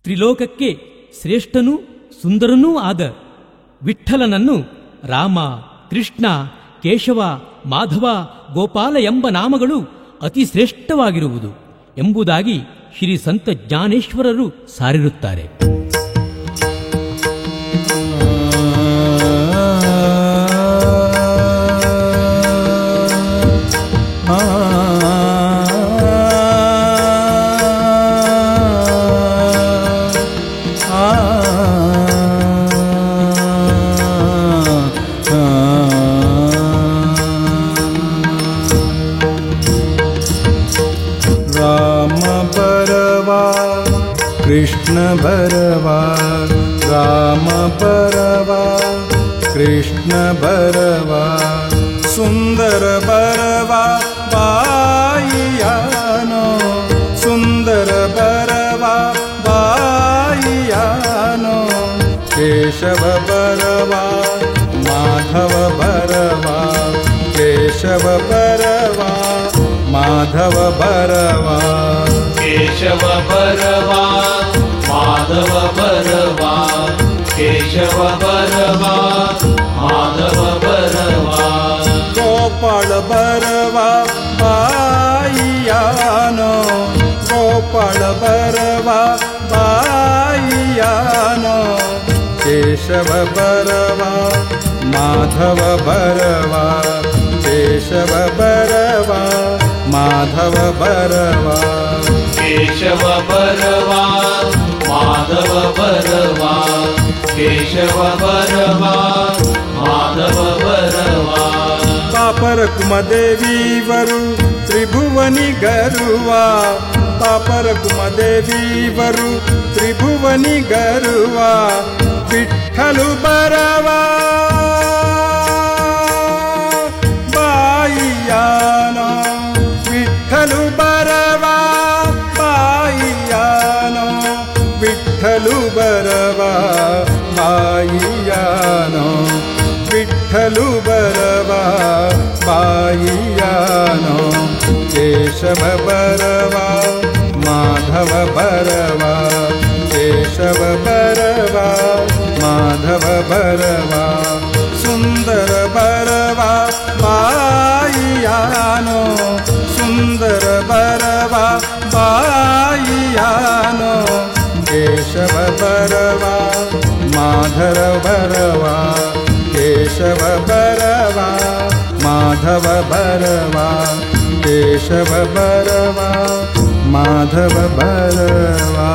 ತ್ರಿಲೋಕಕ್ಕೆ ಶ್ರೇಷ್ಠನೂ ಸುಂದರನೂ ಆದ ವಿಠ್ಠಲನನ್ನು ರಾಮ, ಕೃಷ್ಣ, ಕೇಶವ, ಮಾಧವ, ಗೋಪಾಲ ಎಂಬ ನಾಮಗಳು ಅತಿ ಶ್ರೇಷ್ಠವಾಗಿರುವುದು ಎಂಬುದಾಗಿ ಶ್ರೀ ಸಂತ ಜ್ಞಾನೇಶ್ವರರು ಸಾರಿರುತ್ತಾರೆ. कृष्ण भरवा राम भरवा कृष्ण भरवा सुंदर भरवा बाईयानो सुंदर भरवा बाईयानो केशव भरवा माधव भरवा केशव भरवा माधव भरवा केशव भरवा माधव भरवा केशव भरवा माधव भरवा गोपाल भरवा बाईयानो गोपाल भरवा बाईयानो केशव भरवा माधव भरवा केशव भरवा माधव भरवा केशव भरवा माधव भरवा केशव भरवा माधव भरवा पापर कुमदेवी वरु त्रिभुवनी गरुवा पापर कुमदेवी वरु त्रिभुवनी गरुवा विठ्ठल भरवा बाईयानो विठ्ठल भरवा बाईयानो विठ्ठल भरवा बाईयानो विठ्ठल भरवा बाईयानो केशव भरवा माधव भरवा केशव भरवा माधव भरवा सुंदर भरवा बाईयानो सुंदर भरवा बाईयानो केशव भरवा माधव भरवा केशव भरवा माधव भरवा केशव भरवा माधव भरवा।